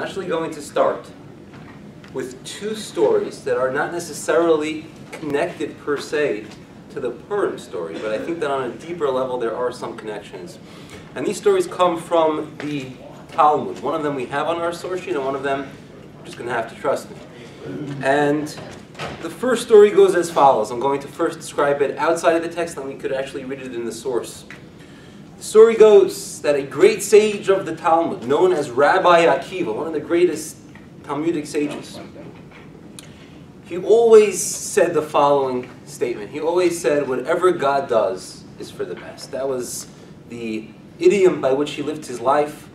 actually going to start with two stories that are not necessarily connected per se to the Purim story, but I think that on a deeper level there are some connections. And these stories come from the Talmud. One of them we have on our source sheet, and one of them you're just going to have to trust me. And the first story goes as follows. I'm going to first describe it outside of the text, and we could actually read it in the source. The story goes that a great sage of the Talmud, known as Rabbi Akiva, one of the greatest Talmudic sages, he always said the following statement. He always said, whatever God does is for the best. That was the idiom by which he lived his life.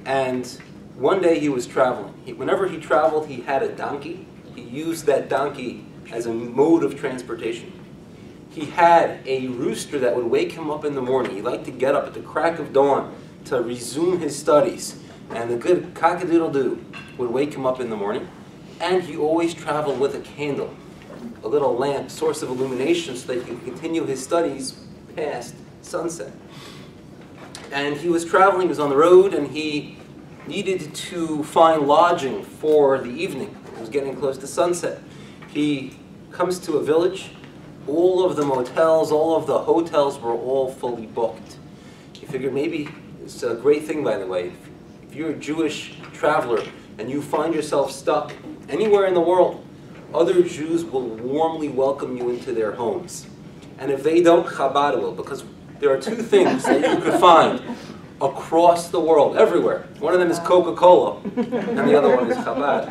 And one day he was traveling. Whenever he traveled, he had a donkey. He used that donkey as a mode of transportation. He had a rooster that would wake him up in the morning. He liked to get up at the crack of dawn to resume his studies. And the good cock-a-doodle-doo would wake him up in the morning. And he always traveled with a candle, a little lamp, source of illumination, so that he could continue his studies past sunset. And he was traveling, he was on the road, and he needed to find lodging for the evening. It was getting close to sunset. He comes to a village. All of the motels, all of the hotels were all fully booked. He figured maybe, it's a great thing by the way, if you're a Jewish traveler and you find yourself stuck anywhere in the world, other Jews will warmly welcome you into their homes. And if they don't, Chabad will, because there are two things that you could find across the world, everywhere. One of them is Coca-Cola, and the other one is Chabad.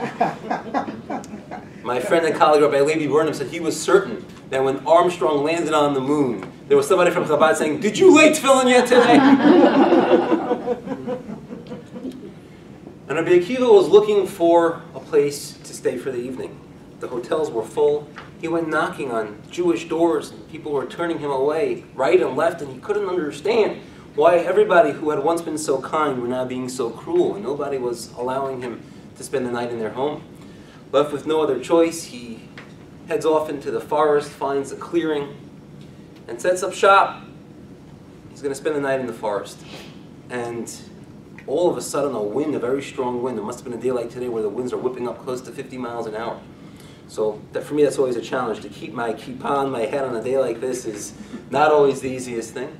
My friend and colleague Rabbi Burnham said he was certain that when Armstrong landed on the moon, there was somebody from Chabad saying, "Did you lay tefillin yet today?" And Rabbi Akiva was looking for a place to stay for the evening. The hotels were full. He went knocking on Jewish doors, and people were turning him away right and left, and he couldn't understand why everybody who had once been so kind were now being so cruel, and nobody was allowing him to spend the night in their home. Left with no other choice, he heads off into the forest, finds a clearing, and sets up shop. He's going to spend the night in the forest. And all of a sudden a wind, a very strong wind, it must have been a day like today where the winds are whipping up close to 50 miles an hour. So that, for me, that's always a challenge. To keep my kippah on my head on a day like this is not always the easiest thing.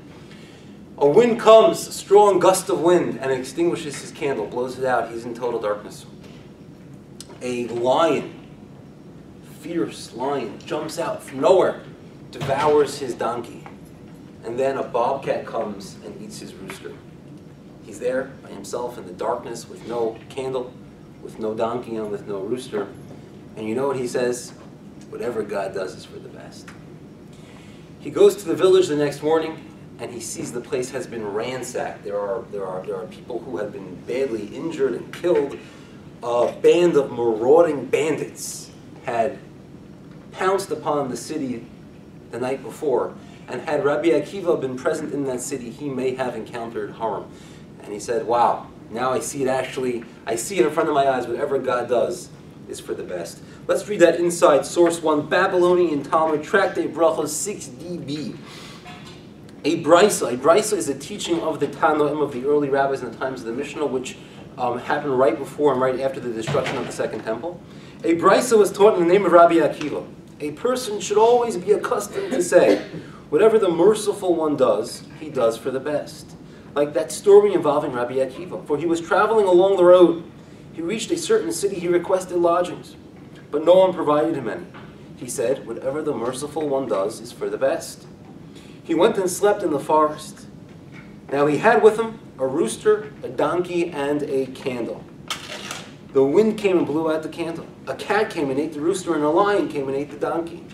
A wind comes, a strong gust of wind, and extinguishes his candle, blows it out. He's in total darkness. A lion, fierce lion, jumps out from nowhere, devours his donkey. And then a bobcat comes and eats his rooster. He's there by himself in the darkness with no candle, with no donkey and with no rooster. And you know what he says? Whatever God does is for the best. He goes to the village the next morning, and he sees the place has been ransacked. There are people who have been badly injured and killed. A band of marauding bandits had pounced upon the city the night before, and had Rabbi Akiva been present in that city, he may have encountered harm. And he said, wow, now I see it in front of my eyes. Whatever God does is for the best. Let's read that inside Source 1, Babylonian Talmud, Tractate Brachos 6db. A brisa is a teaching of the Tanoim of the early rabbis in the times of the Mishnah, which happened right before and right after the destruction of the Second Temple. A brisa was taught in the name of Rabbi Akiva. A person should always be accustomed to say, whatever the merciful one does, he does for the best. Like that story involving Rabbi Akiva. For he was traveling along the road. He reached a certain city. He requested lodgings, but no one provided him any. He said, whatever the merciful one does is for the best. He went and slept in the forest. Now he had with him a rooster, a donkey, and a candle. The wind came and blew out the candle. A cat came and ate the rooster, and a lion came and ate the donkey.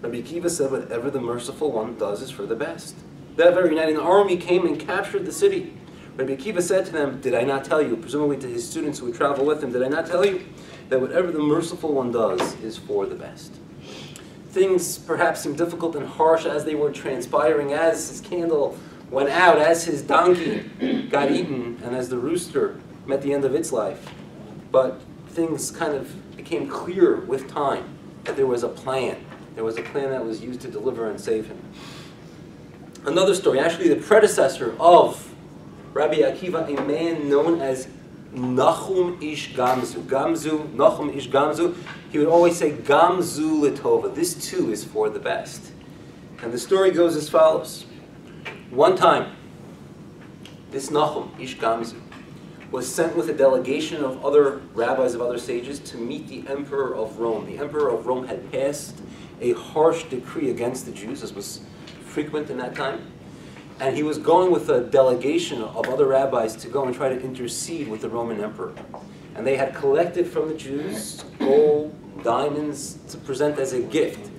Rabbi Akiva said, whatever the merciful one does is for the best. That very night, an army came and captured the city. Rabbi Akiva said to them, did I not tell you, presumably to his students who would travel with him, did I not tell you that whatever the merciful one does is for the best? Things perhaps seemed difficult and harsh as they were transpiring, as his candle went out, as his donkey got eaten, and as the rooster met the end of its life. But things kind of became clear with time that there was a plan. There was a plan that was used to deliver and save him. Another story, actually the predecessor of Rabbi Akiva, a man known as Nachum ish gamzu. Gamzu, Nachum ish gamzu. He would always say, Gamzu litova. This too is for the best. And the story goes as follows. One time, this Nachum ish gamzu was sent with a delegation of other rabbis, of other sages, to meet the emperor of Rome. The emperor of Rome had passed a harsh decree against the Jews, as was frequent in that time. And he was going with a delegation of other rabbis to go and try to intercede with the Roman emperor. And they had collected from the Jews gold, diamonds, to present as a gift.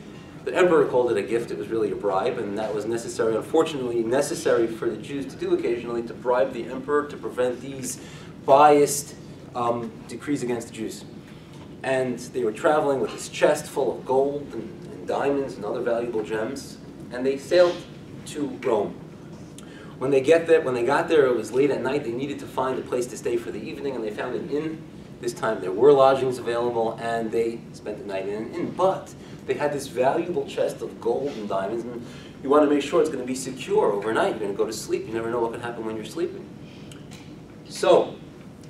The emperor called it a gift. It was really a bribe, and that was necessary, unfortunately, necessary for the Jews to do occasionally, to bribe the emperor to prevent these biased decrees against the Jews. And they were traveling with this chest full of gold and diamonds and other valuable gems, and they sailed to Rome. When they got there, it was late at night. They needed to find a place to stay for the evening, and they found an inn. This time there were lodgings available, and they spent the night in an inn. But they had this valuable chest of gold and diamonds, and you want to make sure it's going to be secure overnight. You're going to go to sleep. You never know what can happen when you're sleeping. So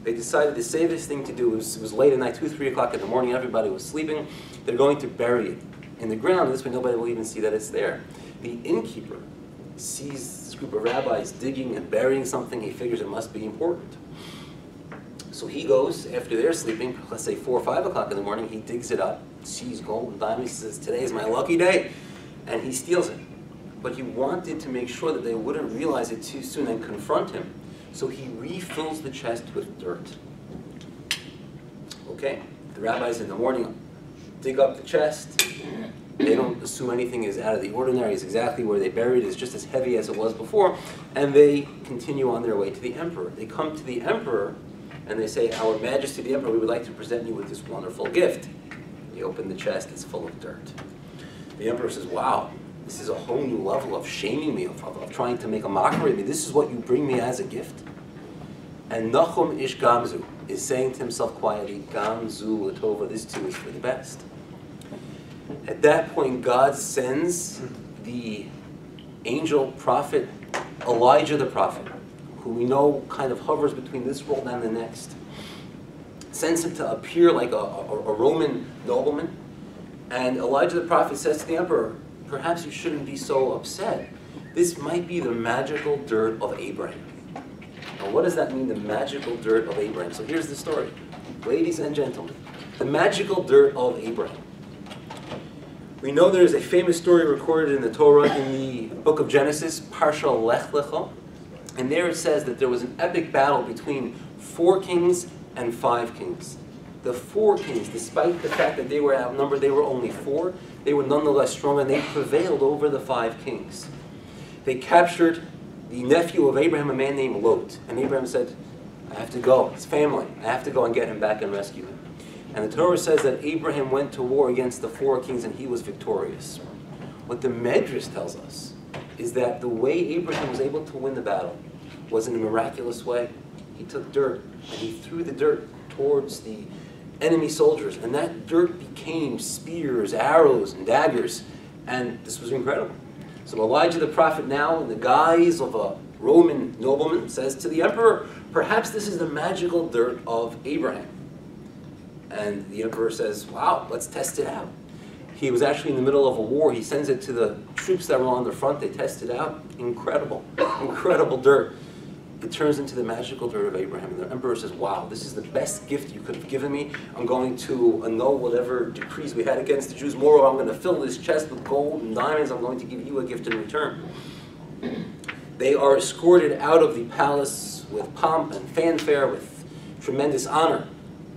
they decided the safest thing to do it was late at night, 2, 3 o'clock in the morning. Everybody was sleeping. They're going to bury it in the ground. This way nobody will even see that it's there. The innkeeper sees this group of rabbis digging and burying something. He figures it must be important. So he goes, after they're sleeping, let's say 4 or 5 o'clock in the morning, he digs it up, sees gold and diamonds, he says, today is my lucky day, and he steals it. But he wanted to make sure that they wouldn't realize it too soon and confront him. So he refills the chest with dirt. Okay? The rabbis in the morning dig up the chest. They don't assume anything is out of the ordinary. It's exactly where they buried it. It's just as heavy as it was before. And they continue on their way to the emperor. They come to the emperor and they say, Our Majesty the Emperor, we would like to present you with this wonderful gift. They open the chest. It's full of dirt. The emperor says, wow, this is a whole new level of shaming me, of trying to make a mockery of me. This is what you bring me as a gift? And Nachum ish gamzu is saying to himself quietly, Gamzu latova, this too is for the best. At that point, God sends the angel prophet, Elijah the prophet, who we know kind of hovers between this world and the next. Sends him to appear like a Roman nobleman. And Elijah the prophet says to the emperor, perhaps you shouldn't be so upset. This might be the magical dirt of Abraham. Now, what does that mean, the magical dirt of Abraham? So here's the story. Ladies and gentlemen, the magical dirt of Abraham. We know there is a famous story recorded in the Torah in the book of Genesis, Parsha Lech Lecha. And there it says that there was an epic battle between 4 kings and 5 kings. The 4 kings, despite the fact that they were outnumbered, they were only 4, they were nonetheless strong, and they prevailed over the 5 kings. They captured the nephew of Abraham, a man named Lot. And Abraham said, I have to go, his family, I have to go and get him back and rescue him. And the Torah says that Abraham went to war against the 4 kings and he was victorious. What the Medrash tells us is that the way Abraham was able to win the battle was in a miraculous way. He took dirt and he threw the dirt towards the enemy soldiers, and that dirt became spears, arrows, and daggers, and this was incredible. So Elijah the prophet now, in the guise of a Roman nobleman, says to the emperor, perhaps this is the magical dirt of Abraham. And the emperor says, wow, let's test it out. He was actually in the middle of a war. He sends it to the troops that were on the front. They test it out. Incredible, incredible dirt. It turns into the magical dirt of Abraham. And the emperor says, wow, this is the best gift you could have given me. I'm going to annul whatever decrees we had against the Jews. Moreover, I'm going to fill this chest with gold and diamonds. I'm going to give you a gift in return. They are escorted out of the palace with pomp and fanfare, with tremendous honor.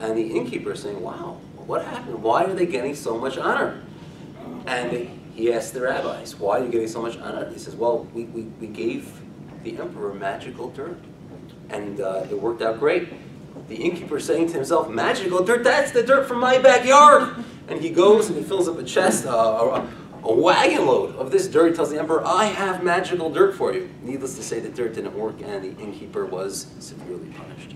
And the innkeeper is saying, wow, what happened? Why are they getting so much honor? And he asked the rabbis, why are you getting so much honor? He says, well, we gave the emperor magical dirt, and it worked out great. The innkeeper is saying to himself, magical dirt? That's the dirt from my backyard! And he goes and he fills up a chest, a wagon load of this dirt. He tells the emperor, I have magical dirt for you. Needless to say, the dirt didn't work, and the innkeeper was severely punished.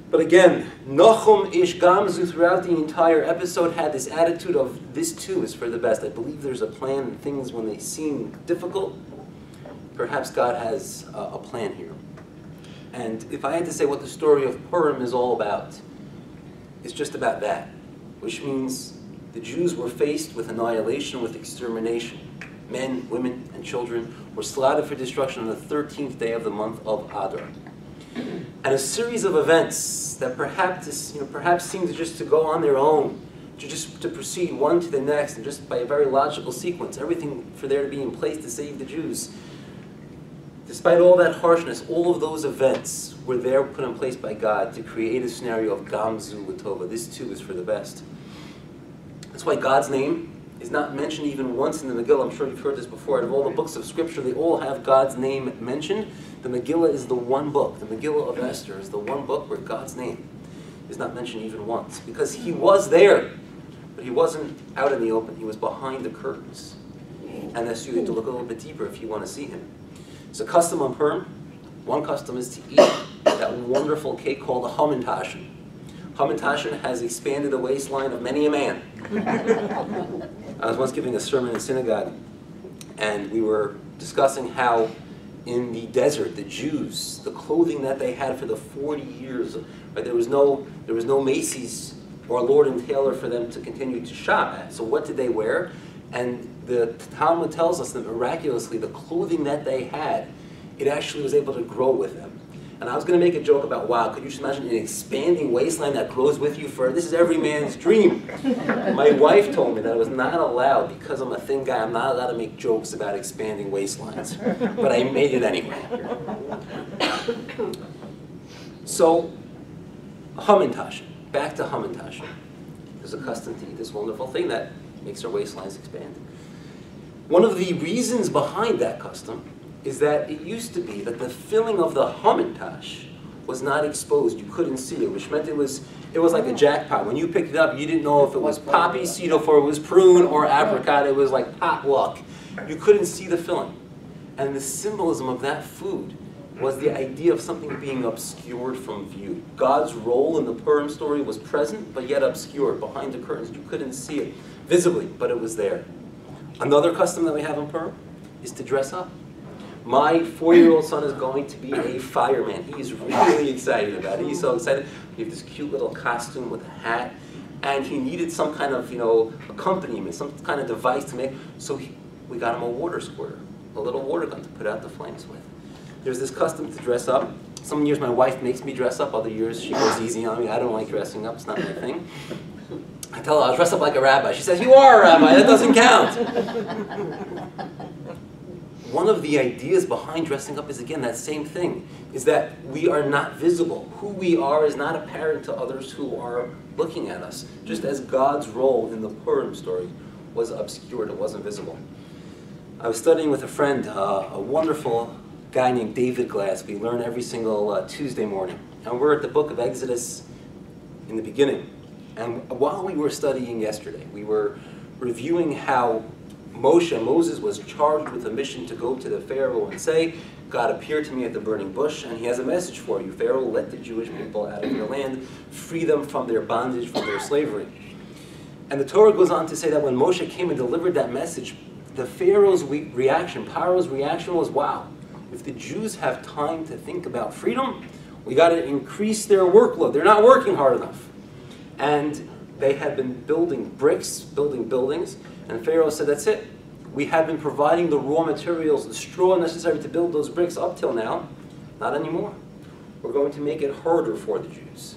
But again, Nachum ish gamzu throughout the entire episode had this attitude of, this too is for the best. I believe there's a plan in things when they seem difficult. Perhaps God has a plan here. And if I had to say what the story of Purim is all about, it's just about that, which means the Jews were faced with annihilation, with extermination. Men, women, and children were slaughtered for destruction on the 13th day of the month of Adar. And a series of events that perhaps seemed just to go on their own, to proceed one to the next, and just by a very logical sequence, everything for there to be in place to save the Jews. Despite all that harshness, all of those events were there put in place by God to create a scenario of Gamzu Latova. This too is for the best. That's why God's name is not mentioned even once in the Megillah. I'm sure you've heard this before. Out of all the books of Scripture, they all have God's name mentioned. The Megillah is the one book. The Megillah of Esther is the one book where God's name is not mentioned even once. Because he was there, but he wasn't out in the open. He was behind the curtains. And that's you have to look a little bit deeper if you want to see him. It's a custom on Purim. One custom is to eat that wonderful cake called a Hamantashen. Hamantashen has expanded the waistline of many a man. I was once giving a sermon in synagogue, and we were discussing how in the desert, the Jews, the clothing that they had for the 40 years, right, there was no Macy's or Lord and Taylor for them to continue to shop at. So what did they wear? And the Talmud tells us that miraculously, the clothing that they had, it actually was able to grow with them. And I was going to make a joke about, wow, could you just imagine an expanding waistline that grows with you forever? This is every man's dream. My wife told me that I was not allowed, because I'm a thin guy, I'm not allowed to make jokes about expanding waistlines. But I made it anyway. So, Hamantashen. Back to Hamantashen. There's a custom to eat this wonderful thing that makes our waistlines expand. One of the reasons behind that custom is that it used to be that the filling of the Hamantash was not exposed. You couldn't see it, which meant it was like a jackpot. When you picked it up, you didn't know if it was poppy seed or if it was prune or apricot. It was like pot luck. You couldn't see the filling. And the symbolism of that food was the idea of something being obscured from view. God's role in the Purim story was present, but yet obscured, behind the curtains. You couldn't see it visibly, but it was there. Another custom that we have in Purim is to dress up. My 4-year-old son is going to be a fireman. He is really excited about it. He's so excited. We have this cute little costume with a hat, and he needed some kind of, accompaniment, some kind of device to make. So we got him a water squirter, a little water gun to put out the flames with. There's this custom to dress up. Some years my wife makes me dress up. Other years she goes easy on me. I don't like dressing up. It's not my thing. I tell her I'll dress up like a rabbi. She says, "You are a rabbi. That doesn't count." One of the ideas behind dressing up is, again, that same thing, is that we are not visible. Who we are is not apparent to others who are looking at us, just as God's role in the Purim story was obscured, it wasn't visible. I was studying with a friend, a wonderful guy named David Glass. We learn every single Tuesday morning. And we're at the book of Exodus in the beginning. And while we were studying yesterday, we were reviewing how Moses was charged with a mission to go to the Pharaoh and say, God appeared to me at the burning bush, and he has a message for you. Pharaoh, let the Jewish people out of your land, free them from their bondage, from their slavery. And the Torah goes on to say that when Moshe came and delivered that message, the Pharaoh's reaction, Paro's reaction was, wow, if the Jews have time to think about freedom, we got to increase their workload. They're not working hard enough. And they had been building bricks, building buildings, and Pharaoh said, that's it. We have been providing the raw materials, the straw necessary to build those bricks up till now. Not anymore. We're going to make it harder for the Jews.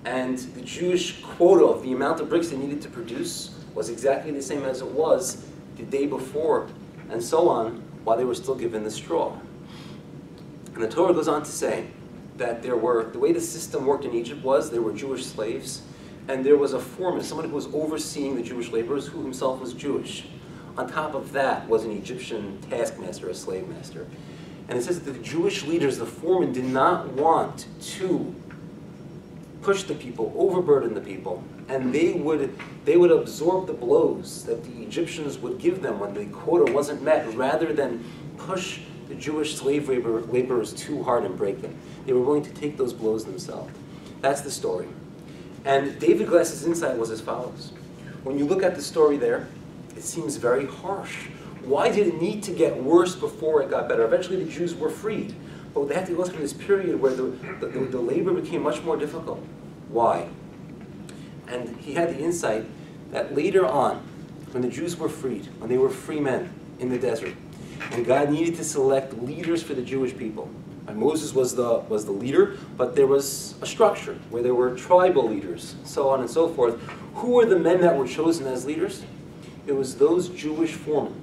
And the Jewish quota of the amount of bricks they needed to produce was exactly the same as it was the day before, and so on, while they were still given the straw. And the Torah goes on to say that the way the system worked in Egypt was, there were Jewish slaves, and there was a foreman, someone who was overseeing the Jewish laborers, who himself was Jewish. On top of that was an Egyptian taskmaster, a slave master. And it says that the Jewish leaders, the foremen, did not want to push the people, overburden the people, and they would absorb the blows that the Egyptians would give them when the quota wasn't met, rather than push the Jewish slave laborers too hard and break them. They were willing to take those blows themselves. That's the story. And David Glass's insight was as follows. When you look at the story there, it seems very harsh. Why did it need to get worse before it got better? Eventually the Jews were freed. But they had to go through this period where the labor became much more difficult. Why? And he had the insight that later on, when the Jews were freed, when they were free men in the desert, and God needed to select leaders for the Jewish people. And Moses was the leader, but there was a structure where there were tribal leaders, so on and so forth. Who were the men that were chosen as leaders? It was those Jewish foremen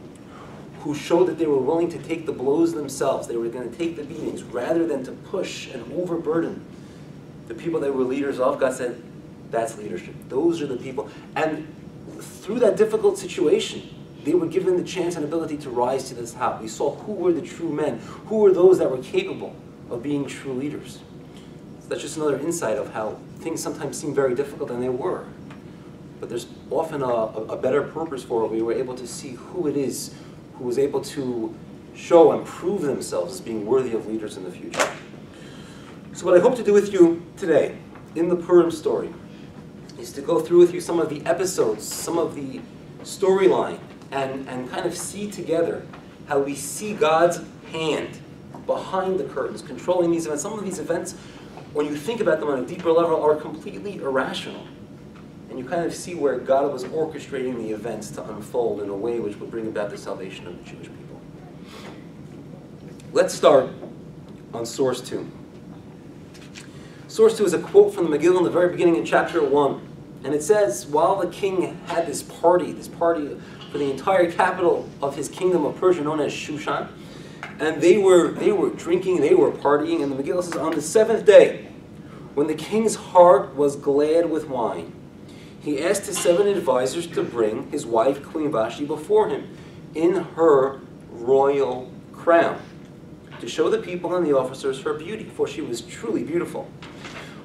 who showed that they were willing to take the blows themselves. They were going to take the beatings rather than to push and overburden the people they were leaders of. God said, that's leadership. Those are the people. And through that difficult situation, they were given the chance and ability to rise to this top. We saw who were the true men, who were those that were capable of being true leaders. So that's just another insight of how things sometimes seem very difficult, and they were. But there's often a better purpose for it. We were able to see who it is who was able to show and prove themselves as being worthy of leaders in the future. So what I hope to do with you today, in the Purim story, is to go through with you some of the episodes, some of the storyline, and kind of see together how we see God's hand behind the curtains, controlling these events. Some of these events, when you think about them on a deeper level, are completely irrational. And you kind of see where God was orchestrating the events to unfold in a way which would bring about the salvation of the Jewish people. Let's start on source 2. Source 2 is a quote from the Megillah in the very beginning in chapter 1. And it says, while the king had this party for the entire capital of his kingdom of Persia, known as Shushan, and they were drinking, they were partying, and the Megillah says, on the 7th day, when the king's heart was glad with wine, he asked his 7 advisors to bring his wife, Queen Vashti, before him in her royal crown, to show the people and the officers her beauty, for she was truly beautiful.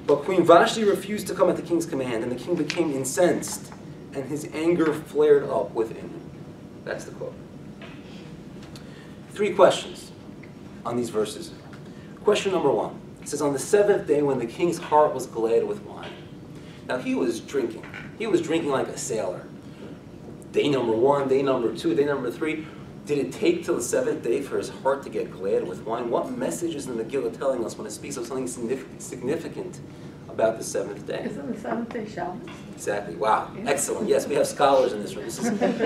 But Queen Vashti refused to come at the king's command, and the king became incensed, and his anger flared up within him. That's the quote. 3 questions on these verses. Question number 1. It says, on the 7th day when the king's heart was glad with wine. Now he was drinking. He was drinking like a sailor. Day number 1, day number 2, day number 3. Did it take till the 7th day for his heart to get glad with wine? What message is the Megillah telling us when it speaks of something significant about the 7th day? Isn't the 7th day Shabbos? Exactly. Wow. Yeah. Excellent. Yes, we have scholars in this room.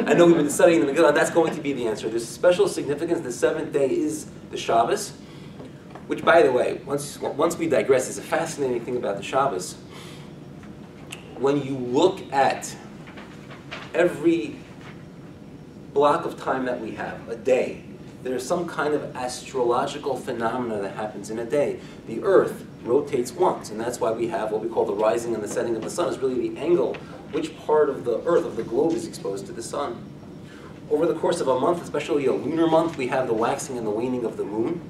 I know we've been studying the Megillah, and that's going to be the answer. There's special significance. The 7th day is the Shabbos, which, by the way, once we digress, is a fascinating thing about the Shabbos. When you look at every block of time that we have, a day, there's some kind of astrological phenomena that happens in a day. The earth rotates once, and that's why we have what we call the rising and the setting of the sun. It's really the angle, which part of the earth, of the globe, is exposed to the sun. Over the course of a month, especially a lunar month, we have the waxing and the waning of the moon,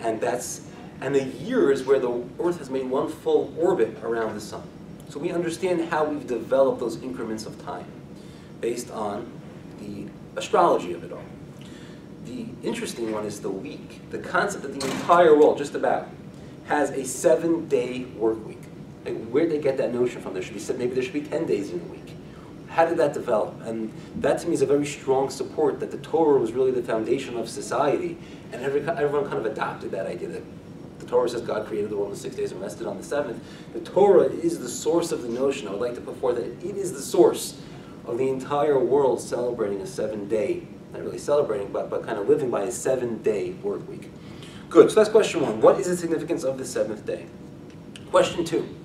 and the year is where the earth has made one full orbit around the sun. So we understand how we've developed those increments of time based on the astrology of it all. The interesting one is the week. The concept that the entire world, just about, has a 7-day work week. Like, where'd they get that notion from? Maybe there should be 10 days in a week. How did that develop? And that to me is a very strong support that the Torah was really the foundation of society, and everyone kind of adopted that idea that the Torah says God created the world in 6 days and rested on the 7th. The Torah is the source of the notion. I would like to put forth that it is the source of the entire world celebrating a 7-day, not really celebrating, but kind of living by a 7-day work week. Good, so that's question 1. What is the significance of the 7th day? Question 2.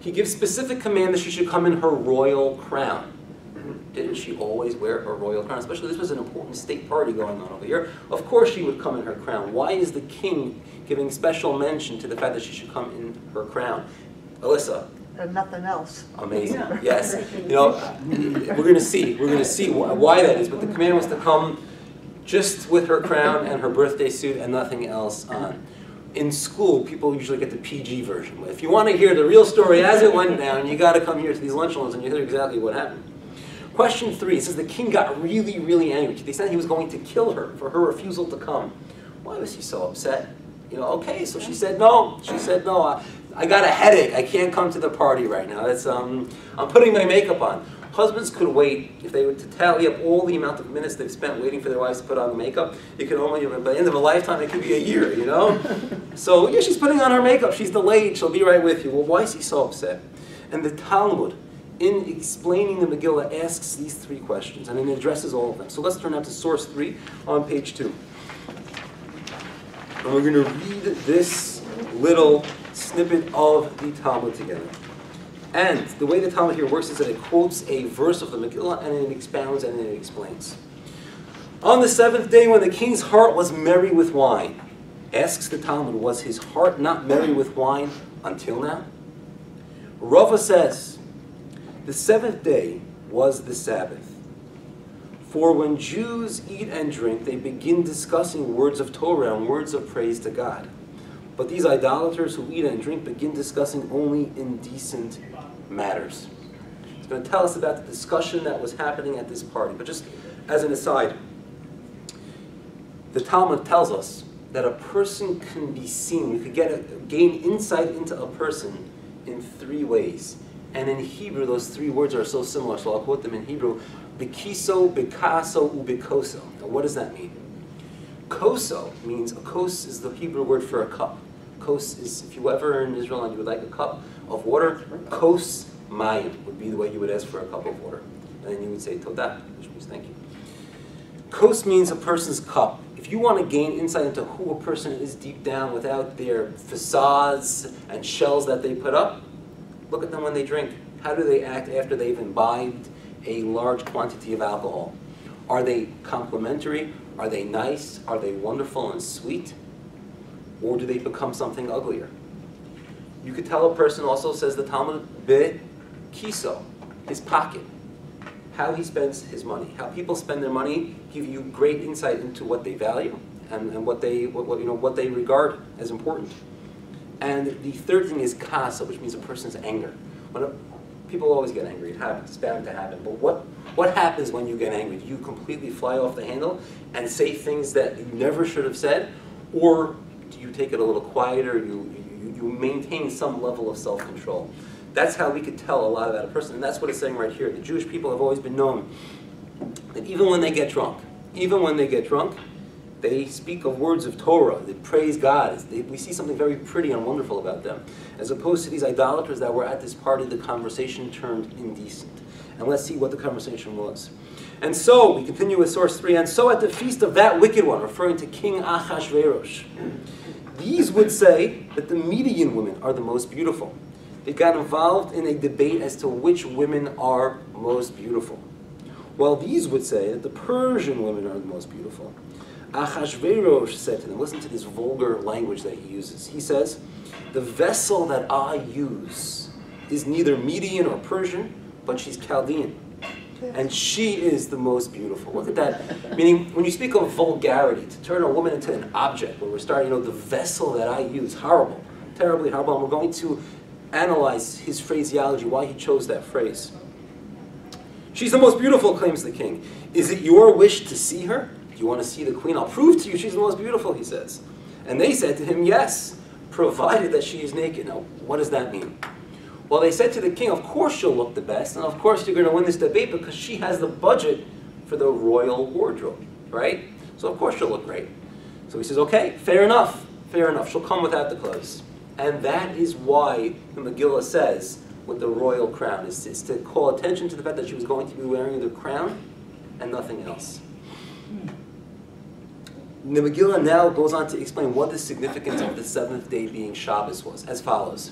He gives specific command that she should come in her royal crown. Didn't she always wear her royal crown? Especially this was an important state party going on over here. Of course she would come in her crown. Why is the king giving special mention to the fact that she should come in her crown? Alyssa? Nothing else. Amazing. Yeah. Yes. You know, we're going to see why that is. But the command was to come just with her crown and her birthday suit and nothing else on. In school, people usually get the PG version. If you want to hear the real story as it went down, you got to come here to these lunch and you hear exactly what happened. Question 3 says the king got really, really angry to the extent he was going to kill her for her refusal to come. Why was he so upset? You know, okay, so she said no. She said no. I got a headache. I can't come to the party right now. I'm putting my makeup on. Husbands could wait, if they were to tally up all the amount of minutes they've spent waiting for their wives to put on the makeup, it could only, by the end of a lifetime, it could be a year, you know? So, yeah, she's putting on her makeup, she's delayed, she'll be right with you. Well, why is he so upset? And the Talmud, in explaining the Megillah, asks these three questions, and it addresses all of them. So let's turn now to source 3 on page 2. And we're going to read this little snippet of the Talmud together. And the way the Talmud here works is that it quotes a verse of the Megillah and it expounds and it explains. On the 7th day when the king's heart was merry with wine, asks the Talmud, was his heart not merry with wine until now? Rava says, the 7th day was the Sabbath. For when Jews eat and drink, they begin discussing words of Torah and words of praise to God. But these idolaters who eat and drink begin discussing only indecent matters. It's going to tell us about the discussion that was happening at this party. But just as an aside, the Talmud tells us that a person can be seen, we could gain insight into a person in 3 ways. And in Hebrew, those 3 words are so similar, so I'll quote them in Hebrew. Bekiso, bekaso, ubikoso. Now what does that mean? Koso means, a kos is the Hebrew word for a cup. Kos is, if you ever in Israel and you would like a cup of water, kos mayim would be the way you would ask for a cup of water. And then you would say todah, which means thank you. Kos means a person's cup. If you want to gain insight into who a person is deep down without their facades and shells that they put up, look at them when they drink. How do they act after they've imbibed a large quantity of alcohol? Are they complimentary? Are they nice? Are they wonderful and sweet? Or do they become something uglier? You could tell a person also, says the Talmud, be kiso, his pocket, how he spends his money. How people spend their money give you great insight into what they value and what they regard as important. And the third thing is kasa, which means a person's anger. People always get angry. It happens. It's bound to happen. But what happens when you get angry? Do you completely fly off the handle and say things that you never should have said, or do you take it a little quieter? You maintain some level of self-control. That's how we could tell a lot about a person, and that's what it's saying right here. The Jewish people have always been known that even when they get drunk, they speak of words of Torah, they praise God. We see something very pretty and wonderful about them. As opposed to these idolaters that were at this party, the conversation turned indecent. And let's see what the conversation was. And so, we continue with source 3, and so at the feast of that wicked one, referring to King Achashverosh, these would say that the Median women are the most beautiful. They got involved in a debate as to which women are most beautiful. While these would say that the Persian women are the most beautiful. Achashverosh said to them, listen to this vulgar language that he uses. He says, the vessel that I use is neither Median or Persian, but she's Chaldean. And she is the most beautiful. Look at that. Meaning, when you speak of vulgarity, to turn a woman into an object, when we're starting, the vessel that I use, horrible, terribly horrible, and we're going to analyze his phraseology, why he chose that phrase. She's the most beautiful, claims the king. Is it your wish to see her? Do you want to see the queen? I'll prove to you she's the most beautiful, he says. And they said to him, yes, provided that she is naked. Now, what does that mean? Well, they said to the king, of course she'll look the best, and of course you're going to win this debate because she has the budget for the royal wardrobe, right? So of course she'll look great. So he says, okay, fair enough, she'll come without the clothes. And that is why the Megillah says, with the royal crown, is to call attention to the fact that she was going to be wearing the crown and nothing else. The Megillah now goes on to explain what the significance of the 7th day being Shabbos was, as follows.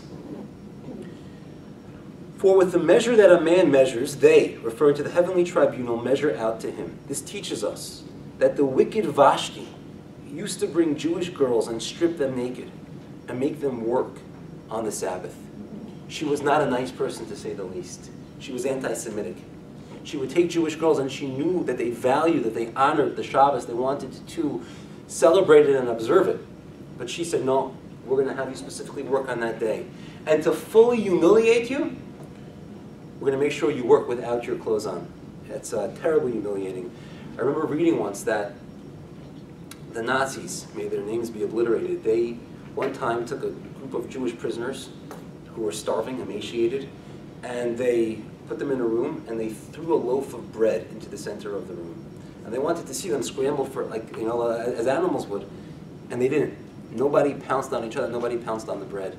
For with the measure that a man measures, they, referring to the heavenly tribunal, measure out to him. This teaches us that the wicked Vashti used to bring Jewish girls and strip them naked and make them work on the Sabbath. She was not a nice person, to say the least. She was anti-Semitic. She would take Jewish girls, and she knew that they valued, that they honored the Shabbos. They wanted to celebrate it and observe it. But she said, no, we're going to have you specifically work on that day. And to fully humiliate you, we're going to make sure you work without your clothes on. It's terribly humiliating. I remember reading once that the Nazis, may their names be obliterated, they one time took a group of Jewish prisoners who were starving, emaciated, and they put them in a room and they threw a loaf of bread into the center of the room. And they wanted to see them scramble for, like, you know, as animals would, and they didn't. Nobody pounced on each other, nobody pounced on the bread.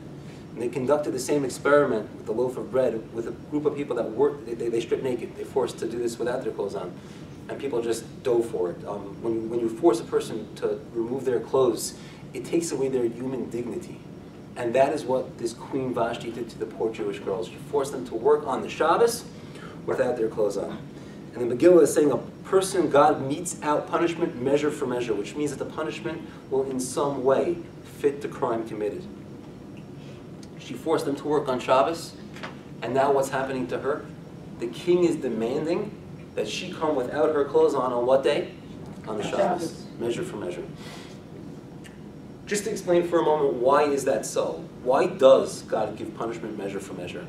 And they conducted the same experiment with the loaf of bread with a group of people that worked, they stripped naked. They forced to do this without their clothes on. And people just dove for it. When you force a person to remove their clothes, it takes away their human dignity. And that is what this Queen Vashti did to the poor Jewish girls. She forced them to work on the Shabbos without their clothes on. And the Megillah is saying a person, God metes out punishment measure for measure, which means that the punishment will in some way fit the crime committed. She forced them to work on Shabbos, and now what's happening to her? The king is demanding that she come without her clothes on what day? On the Shabbos. Measure for measure. Just to explain for a moment, why is that so? Why does God give punishment measure for measure?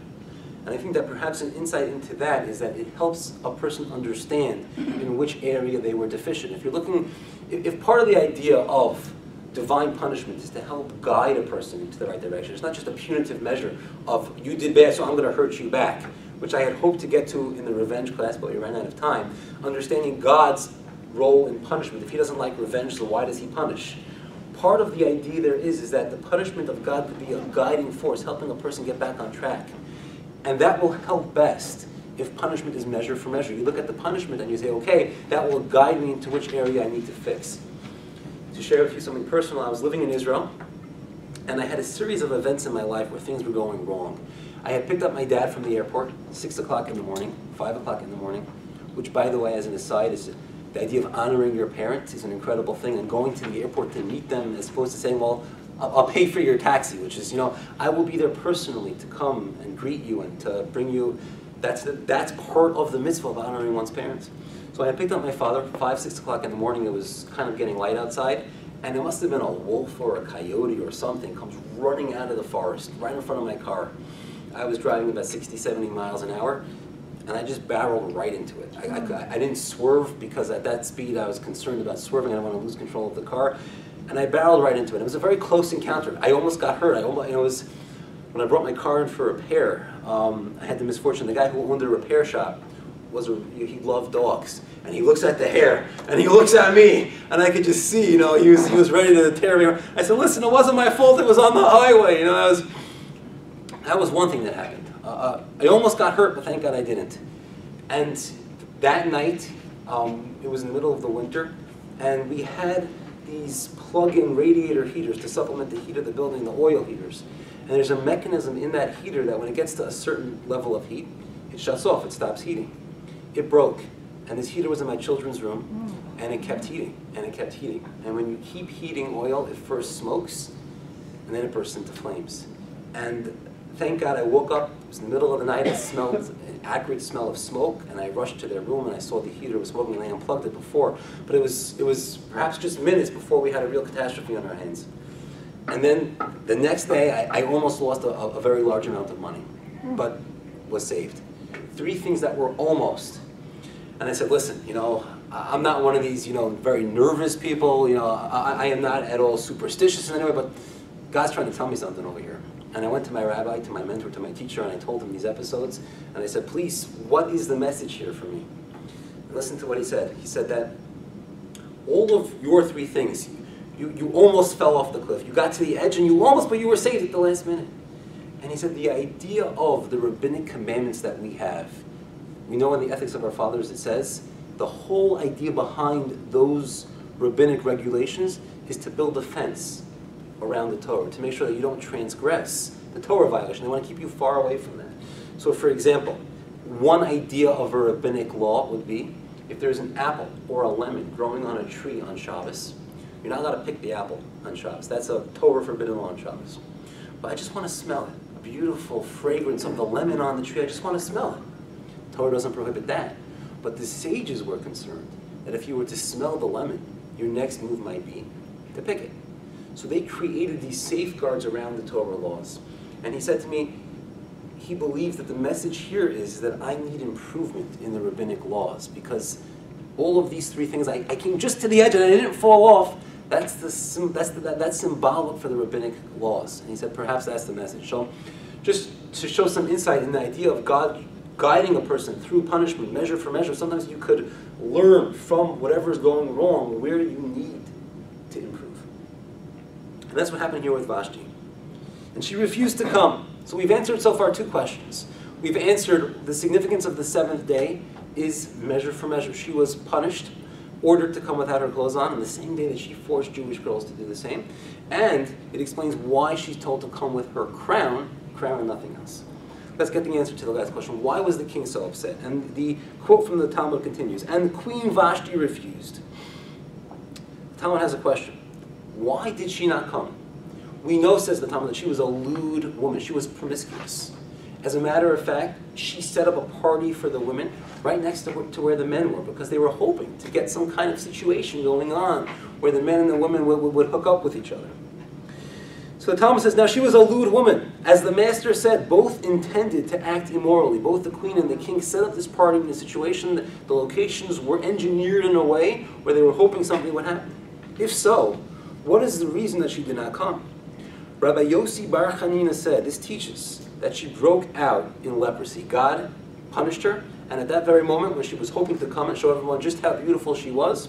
And I think that perhaps an insight into that is that it helps a person understand in which area they were deficient. If you're looking, if part of the idea of divine punishment is to help guide a person into the right direction, it's not just a punitive measure of, you did bad, so I'm going to hurt you back, which I had hoped to get to in the revenge class, but we ran out of time. Understanding God's role in punishment. If he doesn't like revenge, so why does he punish? Part of the idea there is that the punishment of God could be a guiding force, helping a person get back on track. And that will help best if punishment is measure for measure. You look at the punishment and you say, okay, that will guide me into which area I need to fix. To share with you something personal, I was living in Israel, and I had a series of events in my life where things were going wrong. I had picked up my dad from the airport, 6 o'clock in the morning, 5 o'clock in the morning, which, by the way, as an aside, is the idea of honoring your parents is an incredible thing, and going to the airport to meet them as opposed to saying, well, I'll pay for your taxi, which is, you know, I will be there personally to come and greet you and to bring you. That's part of the mitzvah of honoring one's parents. So I had picked up my father, 5, 6 o'clock in the morning. It was kind of getting light outside, and there must have been a wolf or a coyote or something comes running out of the forest right in front of my car. I was driving about 60, 70 miles an hour, and I just barreled right into it. I didn't swerve because at that speed I was concerned about swerving. I didn't want to lose control of the car. And I barreled right into it. It was a very close encounter. I almost got hurt. It was when I brought my car in for repair. I had the misfortune. The guy who owned the repair shop he loved dogs, and he looks at the hair, and he looks at me, and I could just see, you know, he was ready to tear me. I said, "Listen, it wasn't my fault. It was on the highway." You know, that was one thing that happened. I almost got hurt, but thank God I didn't. And that night, it was in the middle of the winter, and we had these plug-in radiator heaters to supplement the heat of the building, the oil heaters. And there's a mechanism in that heater that when it gets to a certain level of heat, it shuts off, it stops heating. It broke, and this heater was in my children's room, and it kept heating, and it kept heating. And when you keep heating oil, it first smokes, and then it bursts into flames. And thank God I woke up, it was in the middle of the night, it smelled an acrid smell of smoke, and I rushed to their room and I saw the heater was smoking, and I unplugged it before. But it was perhaps just minutes before we had a real catastrophe on our hands. And then the next day, I almost lost a very large amount of money, but was saved. 3 things that were almost. And I said, listen, you know, I'm not one of these, you know, very nervous people, you know, I am not at all superstitious in any way, but God's trying to tell me something over here. And I went to my rabbi, to my mentor, to my teacher, and I told him these episodes, and I said, please, what is the message here for me? And listen to what he said. He said that all of your 3 things, you almost fell off the cliff. You got to the edge, and you almost, but you were saved at the last minute. And he said the idea of the rabbinic commandments that we have, we know in the Ethics of Our Fathers it says, the whole idea behind those rabbinic regulations is to build a fence around the Torah, to make sure that you don't transgress the Torah violation. They want to keep you far away from that. So for example, one idea of a rabbinic law would be, if there's an apple or a lemon growing on a tree on Shabbos, you're not allowed to pick the apple on Shabbos. That's a Torah forbidden law on Shabbos. But I just want to smell it. A beautiful fragrance of the lemon on the tree, I just want to smell it. Torah doesn't prohibit that. But the sages were concerned that if you were to smell the lemon, your next move might be to pick it. So they created these safeguards around the Torah laws. And he said to me, he believes that the message here is that I need improvement in the rabbinic laws, because all of these 3 things, I came just to the edge and I didn't fall off, That's symbolic for the rabbinic laws. And he said perhaps that's the message. So just to show some insight in the idea of God guiding a person through punishment, measure for measure, sometimes you could learn from whatever is going wrong where you need to improve. And that's what happened here with Vashti. And she refused to come. So we've answered so far 2 questions. We've answered the significance of the 7th day is measure for measure. She was punished, ordered to come without her clothes on the same day that she forced Jewish girls to do the same. And it explains why she's told to come with her crown and nothing else. Let's get the answer to the last question. Why was the king so upset? And the quote from the Talmud continues, and Queen Vashti refused. The Talmud has a question. Why did she not come? We know, says the Talmud, that she was a lewd woman. She was promiscuous. As a matter of fact, she set up a party for the women right next to where the men were because they were hoping to get some kind of situation going on where the men and the women would hook up with each other. So the Talmud says, now she was a lewd woman. As the master said, both intended to act immorally. Both the queen and the king set up this party in a situation that the locations were engineered in a way where they were hoping something would happen. If so, what is the reason that she did not come? Rabbi Yossi Bar Chanina said, this teaches that she broke out in leprosy. God punished her, and at that very moment when she was hoping to come and show everyone just how beautiful she was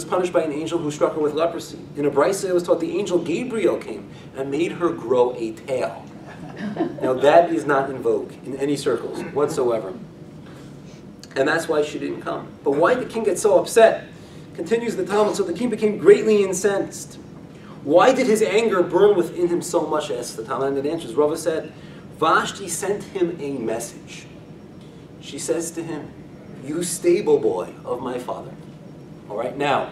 punished by an angel who struck her with leprosy. In a brisa, it was taught the angel Gabriel came and made her grow a tail. Now that is not in vogue in any circles whatsoever. And that's why she didn't come. But why did the king get so upset? Continues the Talmud, so the king became greatly incensed. Why did his anger burn within him so much, asks the Talmud, and it answers. Rava said, Vashti sent him a message. She says to him, you stable boy of my father. All right, now,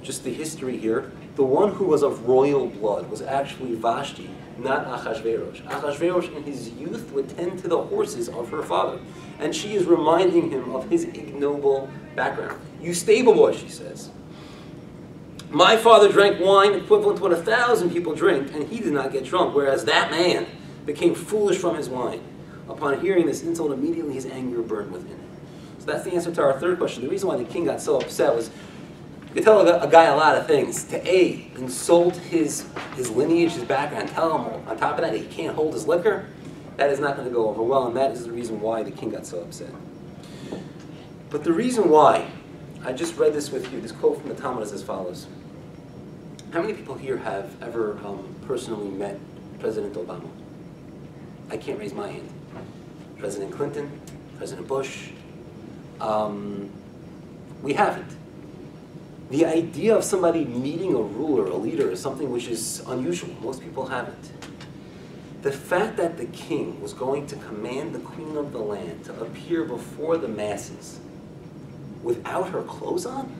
just the history here. The one who was of royal blood was actually Vashti, not Achashverosh. Achashverosh in his youth would tend to the horses of her father. And she is reminding him of his ignoble background. You stable boy, she says. My father drank wine equivalent to what 1,000 people drink, and he did not get drunk, whereas that man became foolish from his wine. Upon hearing this insult, immediately his anger burned within him. So that's the answer to our 3rd question. The reason why the king got so upset was, you could tell a guy a lot of things. To insult his lineage, his background, tell him on top of that he can't hold his liquor, that is not going to go over well, and that is the reason why the king got so upset. But the reason why, I just read this with you, this quote from the Talmud is as follows. How many people here have ever personally met President Obama? I can't raise my hand. President Clinton, President Bush. We haven't. The idea of somebody meeting a ruler, a leader, is something which is unusual. Most people haven't. The fact that the king was going to command the queen of the land to appear before the masses without her clothes on,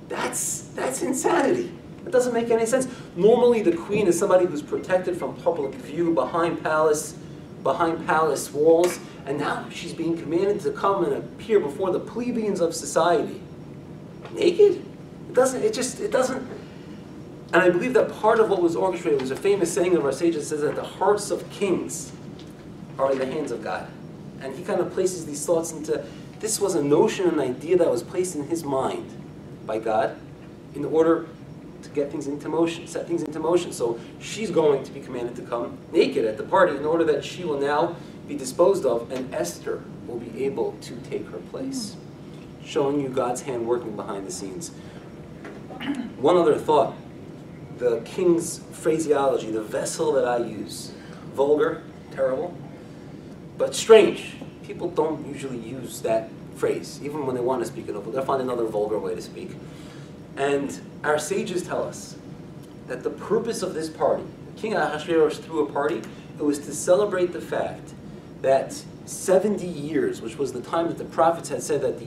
that's insanity. It doesn't make any sense. Normally the queen is somebody who's protected from public view behind palace walls, and now she's being commanded to come and appear before the plebeians of society naked? It doesn't. And I believe that part of what was orchestrated was a famous saying of our sages that says that the hearts of kings are in the hands of God. And he kind of places these thoughts into, this was a notion, an idea that was placed in his mind by God in order to get things into motion, set things into motion. So she's going to be commanded to come naked at the party in order that she will now be disposed of, and Esther will be able to take her place, showing you God's hand working behind the scenes. One other thought, the king's phraseology, the vessel that I use, vulgar, terrible, but strange. People don't usually use that phrase, even when they want to speak it. They'll find another vulgar way to speak. And our sages tell us that the purpose of this party, King Ahasuerus threw a party, it was to celebrate the fact that 70 years, which was the time that the prophets had said that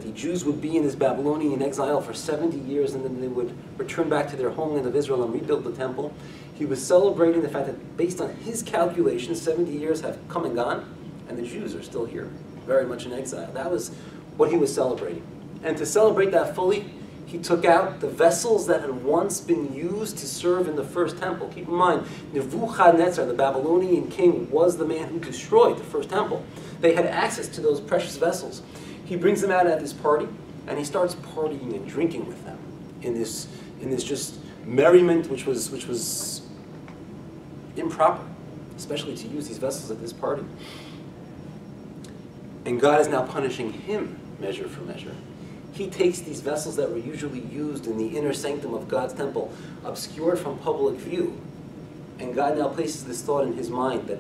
the Jews would be in this Babylonian exile for 70 years and then they would return back to their homeland of Israel and rebuild the temple. He was celebrating the fact that based on his calculations, 70 years have come and gone, and the Jews are still here, very much in exile. That was what he was celebrating. And to celebrate that fully, he took out the vessels that had once been used to serve in the first temple. Keep in mind, Nebuchadnezzar, the Babylonian king, was the man who destroyed the first temple. They had access to those precious vessels. He brings them out at this party, and he starts partying and drinking with them in this in this just merriment, which was improper, especially to use these vessels at this party. And God is now punishing him measure for measure. He takes these vessels that were usually used in the inner sanctum of God's temple, obscured from public view, and God now places this thought in his mind that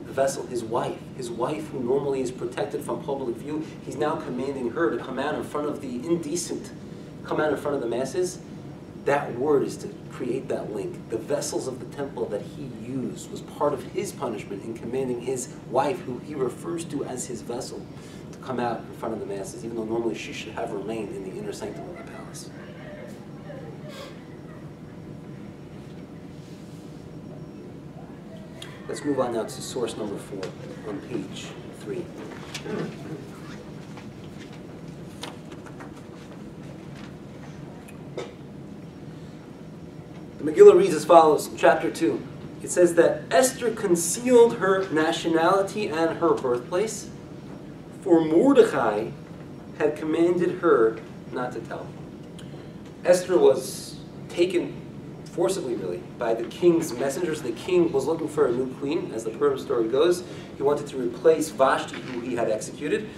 the vessel, his wife who normally is protected from public view, he's now commanding her to come out in front of the indecent, come out in front of the masses. That word is to create that link. The vessels of the temple that he used was part of his punishment in commanding his wife, who he refers to as his vessel, to come out in front of the masses, even though normally she should have remained in the inner sanctum of the palace. Let's move on now to source number 4 on page 3. The Megillah reads as follows, in chapter 2. It says that Esther concealed her nationality and her birthplace, for Mordechai had commanded her not to tell. Esther was taken forcibly, really, by the king's messengers. The king was looking for a new queen, as the Purim story goes. He wanted to replace Vashti, who he had executed.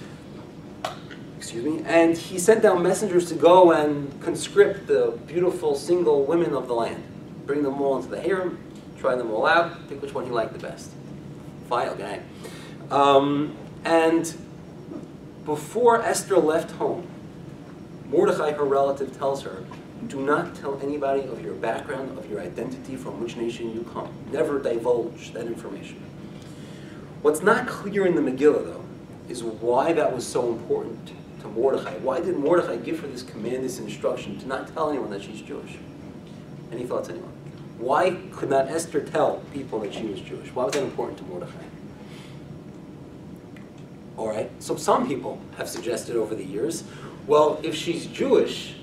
And he sent down messengers to go and conscript the beautiful single women of the land. Bring them all into the harem, try them all out, pick which one he liked the best. Vile guy. And before Esther left home, Mordechai, her relative, tells her, do not tell anybody of your background, of your identity, from which nation you come. Never divulge that information. What's not clear in the Megillah, though, is why that was so important to Mordechai. Why did Mordechai give her this command, this instruction, to not tell anyone that she's Jewish? Any thoughts, anyone? Why could not Esther tell people that she was Jewish? Why was that important to Mordechai? All right, so some people have suggested over the years, well, if she's Jewish,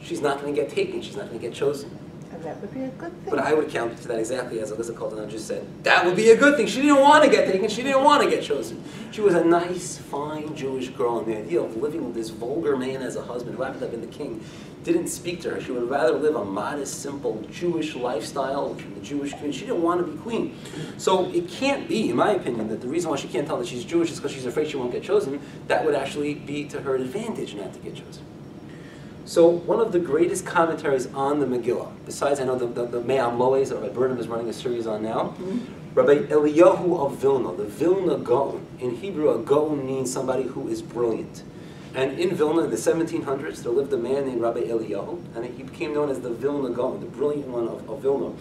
she's not going to get taken, she's not going to get chosen. And that would be a good thing. But I would counter to that exactly as Alyssa Kaldanan just said. That would be a good thing. She didn't want to get taken, she didn't want to get chosen. She was a nice, fine Jewish girl, and the idea of living with this vulgar man as a husband, who happened to have been the king, didn't speak to her. She would rather live a modest, simple Jewish lifestyle in the Jewish community. She didn't want to be queen. So it can't be, in my opinion, that the reason why she can't tell that she's Jewish is because she's afraid she won't get chosen. That would actually be to her advantage not to get chosen. So one of the greatest commentaries on the Megillah, besides I know the Me'am Loes that Rabbi Burnham is running a series on now, Rabbi Eliyahu of Vilna, the Vilna Gaon. In Hebrew, a Gaon means somebody who is brilliant. And in Vilna, in the 1700s, there lived a man named Rabbi Eliyahu, and he became known as the Vilna Gaon, the brilliant one of Vilna.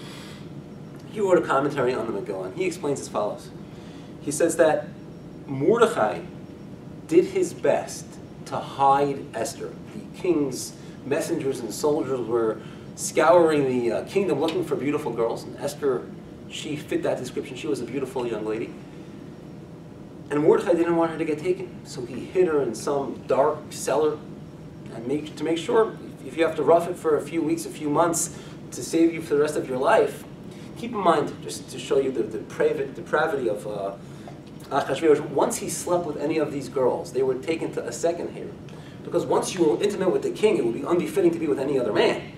He wrote a commentary on the Megillah, and he explains as follows. He says that Mordechai did his best to hide Esther. The king's messengers and soldiers were scouring the kingdom looking for beautiful girls, and Esther, she fit that description. She was a beautiful young lady. And Mordechai didn't want her to get taken, so he hid her in some dark cellar, and to make sure, if you have to rough it for a few weeks, a few months, to save you for the rest of your life, keep in mind, just to show you the depravity of Achashverosh, once he slept with any of these girls, they were taken to a second harem. Because once you were intimate with the king, it would be unbefitting to be with any other man.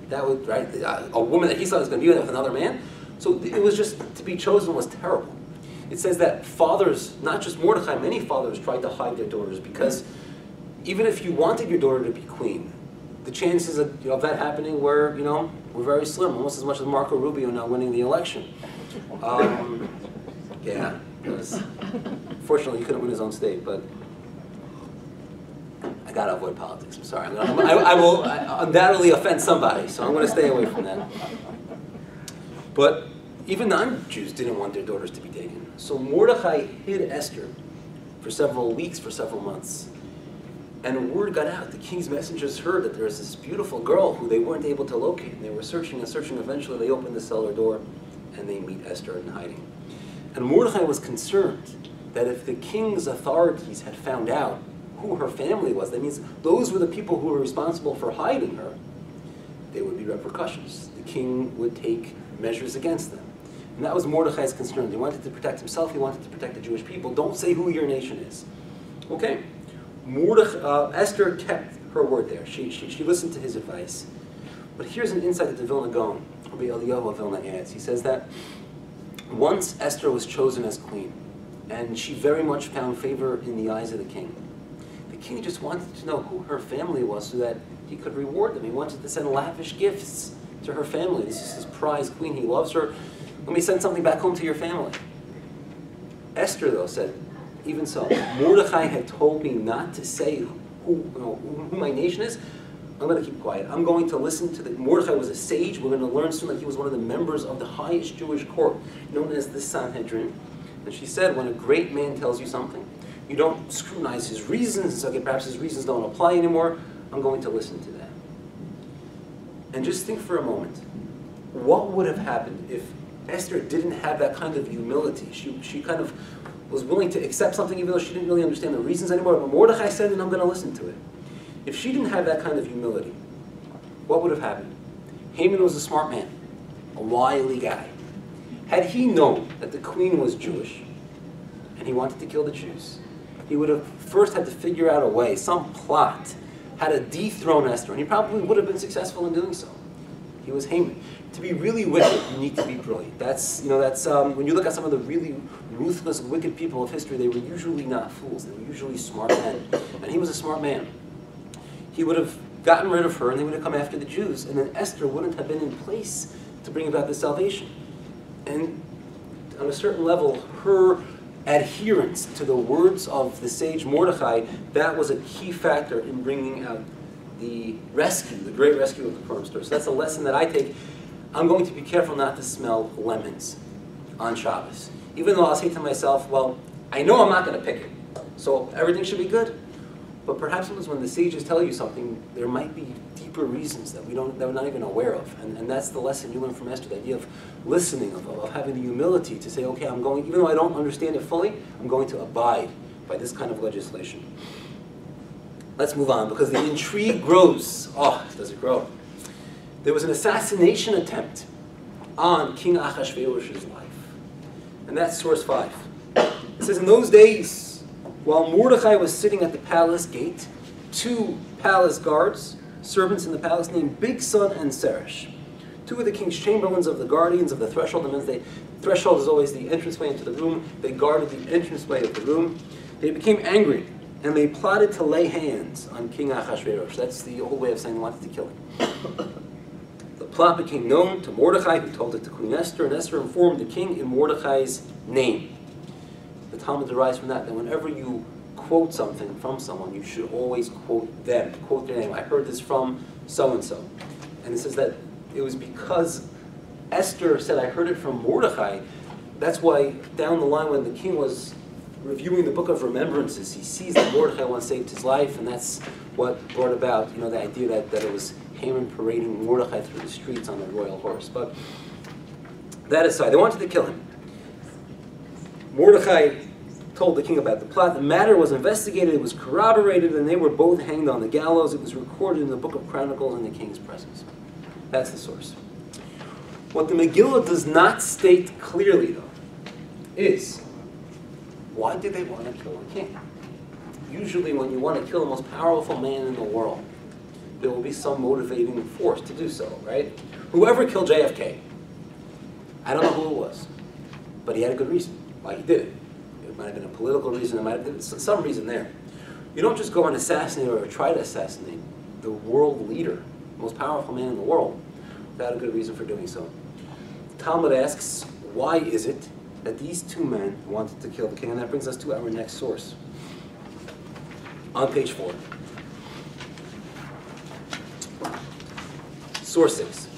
That would, right, a woman that he saw was going to be with another man. So it was just, to be chosen was terrible. It says that fathers, not just Mordechai, many fathers tried to hide their daughters, because even if you wanted your daughter to be queen, the chances of that happening were very slim, almost as much as Marco Rubio now winning the election. Yeah, because fortunately he couldn't win his own state, but I gotta avoid politics. I'm sorry. I will undoubtedly offend somebody, so I'm going to stay away from that. But even non-Jews didn't want their daughters to be taken. So Mordechai hid Esther for several weeks, for several months. And word got out. The king's messengers heard that there was this beautiful girl who they weren't able to locate. And they were searching and searching. Eventually they opened the cellar door and they meet Esther in hiding. And Mordechai was concerned that if the king's authorities had found out who her family was, that means those were the people who were responsible for hiding her, there would be repercussions. The king would take measures against them. And that was Mordechai's concern. He wanted to protect himself, he wanted to protect the Jewish people. Don't say who your nation is. Okay. Esther kept her word there. She listened to his advice. But here's an insight that the Vilna Gaon, Rabbi Eliyahu of Vilna, adds. He says that once Esther was chosen as queen, and she very much found favor in the eyes of the king just wanted to know who her family was so that he could reward them. He wanted to send lavish gifts to her family. This is his prize queen. He loves her. Let me send something back home to your family. Esther, though, said, even so, Mordechai had told me not to say who my nation is. I'm going to keep quiet. I'm going to listen to Mordechai was a sage. We're going to learn soon that he was one of the members of the highest Jewish court, known as the Sanhedrin. And she said, when a great man tells you something, you don't scrutinize his reasons, so perhaps his reasons don't apply anymore. I'm going to listen to that. And just think for a moment, what would have happened if Esther didn't have that kind of humility? She kind of was willing to accept something even though she didn't really understand the reasons anymore. But Mordechai said, and I'm going to listen to it. If she didn't have that kind of humility, what would have happened? Haman was a smart man, a wily guy. Had he known that the queen was Jewish and he wanted to kill the Jews, he would have first had to figure out a way, some plot, how to dethrone Esther, and he probably would have been successful in doing so. He was Haman. To be really wicked, you need to be brilliant. That's when you look at some of the really ruthless, wicked people of history, they were usually not fools. They were usually smart men. And he was a smart man. He would have gotten rid of her, and they would have come after the Jews, and then Esther wouldn't have been in place to bring about the salvation. And on a certain level, her adherence to the words of the sage Mordechai, that was a key factor in bringing out the rescue, the great rescue of the Purim story. So that's a lesson that I take. I'm going to be careful not to smell lemons on Shabbos. Even though I'll say to myself, well, I know I'm not going to pick it, so everything should be good. But perhaps sometimes when the sages tell you something, there might be deeper reasons that we're not even aware of. And that's the lesson you learn from Esther, the idea of listening, of having the humility to say, okay, I'm going, even though I don't understand it fully, I'm going to abide by this kind of legislation. Let's move on, because the intrigue grows. Oh, does it grow? There was an assassination attempt on King Ahasuerus' life. And that's source 5. It says, in those days, while Mordechai was sitting at the palace gate, 2 palace guards, servants in the palace named Bigson and Seresh, 2 of the king's chamberlains of the guardians of the threshold. That means the threshold is always the entranceway into the room. They guarded the entranceway of the room. They became angry, and they plotted to lay hands on King Ahasuerus. That's the old way of saying they wanted to kill him. The plot became known to Mordechai, who told it to Queen Esther, and Esther informed the king in Mordechai's name. The Talmud derives from that whenever you quote something from someone, you should always quote them, quote their name. I heard this from so-and-so. And it says that it was because Esther said, I heard it from Mordechai. That's why down the line when the king was reviewing the book of remembrances, he sees that Mordechai once saved his life, and that's what brought about, the idea that it was Haman parading Mordechai through the streets on a royal horse. But that aside, they wanted to kill him. Mordechai told the king about the plot. The matter was investigated, it was corroborated, and they were both hanged on the gallows. It was recorded in the book of Chronicles in the king's presence. That's the source. What the Megillah does not state clearly, though, is why did they want to kill a king? Usually when you want to kill the most powerful man in the world, there will be some motivating force to do so, right? Whoever killed JFK, I don't know who it was, but he had a good reason why he did it. It might have been a political reason, it might have been some reason there. You don't just go and assassinate or try to assassinate the world leader, the most powerful man in the world, without a good reason for doing so. Talmud asks, why is it that these 2 men wanted to kill the king? And that brings us to our next source. On page 4. Source 6.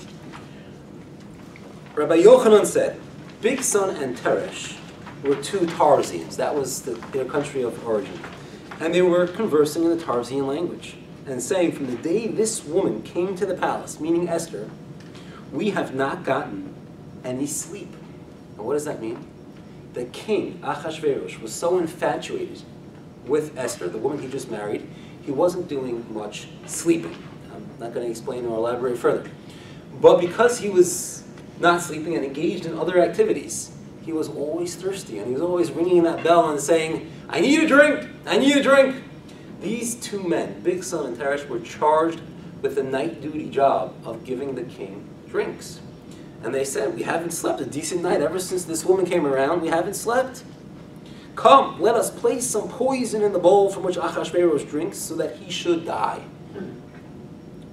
Rabbi Yochanan said, Bigson and Teresh were 2 Tarzians. That was their country of origin. And they were conversing in the Tarzian language and saying, from the day this woman came to the palace, meaning Esther, we have not gotten any sleep. And what does that mean? The king, Ahasuerus, was so infatuated with Esther, the woman he just married, he wasn't doing much sleeping. I'm not going to explain or elaborate further. But because he was not sleeping and engaged in other activities, he was always thirsty, and he was always ringing that bell and saying, I need a drink! I need a drink! These 2 men, Bigson and Teresh, were charged with the night duty job of giving the king drinks. And they said, we haven't slept a decent night ever since this woman came around. We haven't slept. Come, let us place some poison in the bowl from which Achashverosh drinks so that he should die.